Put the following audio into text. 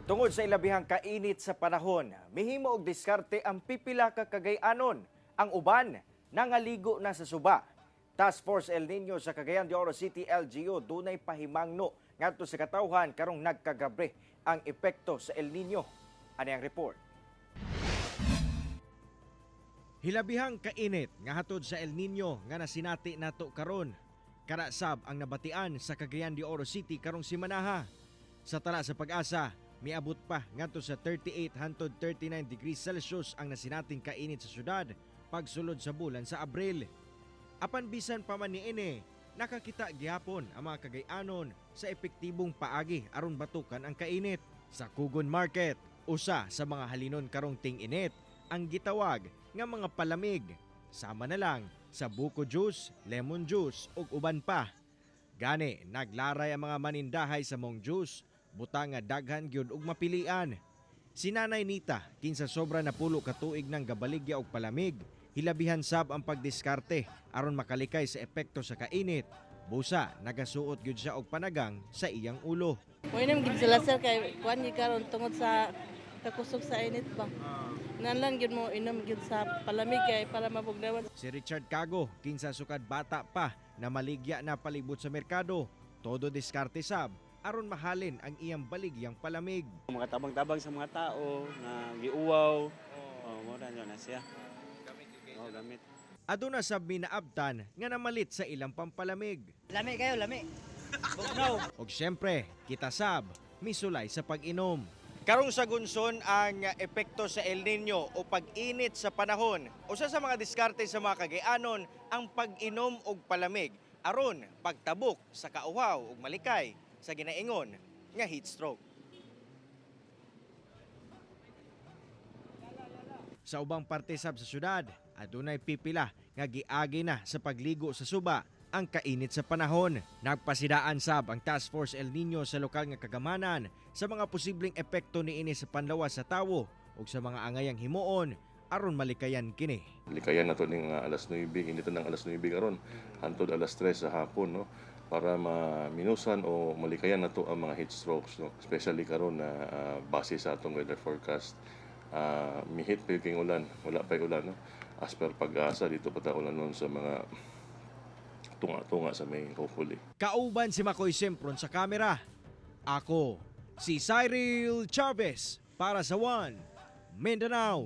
Tungod sa ilabihang kainit sa panahon, mihimo og diskarte ang pipila ka Cagayanon. Ang uban nangaligo na sa suba. Task Force El Nino sa Cagayan de Oro City LGU dunay pahimangno ngadto sa katawhan karong nagkagabre ang epekto sa El Nino. Ani ang report. Hilabihang kainit nga hatod sa El Nino nga nasinati nato karon. Karasab ang nabatian sa Cagayan de Oro City karong simanaha. Sa tala sa pag-asa, miabot pa ngadto sa 38 hangtod 39 degrees Celsius ang nasinating kainit sa syudad pagsulod sa bulan sa Abril. Apan bisan pa man niini, nakakita gyapon ang mga Cagayanon sa epektibong paagi aron batukan ang kainit. Sa Kugon Market, usa sa mga halinon karong ting-init ang gitawag nga mga palamig. Sama na lang sa buko juice, lemon juice ug uban pa. Gani naglaray ang mga manindahay sa mong juice, butang nga daghan gyud og mapilian. Si Nanay Nita kinsa sobra na pulo ka tuig ng gabaligya og palamig, hilabihan sab ang pagdiskarte aron makalikay sa epekto sa kainit. Busa nagasuot gyud siya og panagang sa iyang ulo. Moinom gid sila sir kay kuan gyud karon tungod sa kakusog sa init ba. Nanlan gyud mo inom gyud sa palamig kay para mabugnawan. Si Richard Cago kinsa sukad bata pa na maligya na palibot sa merkado, todo diskarte sab aron mahalin ang iyang baligyang palamig. Mga tabang-tabang sa mga tao na giuwaw. Mo ra na siya. Gamit. Aduna sab minaabtan nga namalit sa ilang pampalamig. Lami kayo, lami. Bugnaw. Og syempre, kita sab misulay sa pag-inom. Karong sa gunson ang epekto sa El Nino o pag-init sa panahon. Usa sa mga diskarte sa mga Cagayanon ang pag-inom og palamig aron pagtabok sa kauhaw ug malikay sa ginaingon nga heat stroke. Sa ubang parte sab sa syudad, adunay pipila nga giagi na sa pagligo sa suba ang kainit sa panahon. Nagpasidaan sab ang Task Force El Nino sa lokal nga kagamanan sa mga posibleng epekto niini sa panlawas sa tawo ug sa mga angayang himuon aron malikayan kini. Likayan nato ning alas 9, inito ng alas 9 karon hangtod alas 3 sa hapon, no, para maminusan o malikayan nato ang mga heat strokes, no, especially karon na base sa atong weather forecast. Mihit pa yung ulan, wala pa yung ulan, no? As per pag-asa, dito pa tayo ulan nun sa mga tunga-tunga sa may hopefully. Kauban si Makoy Sempron sa kamera. Ako, si Cyril Chavez para sa One Mindanao.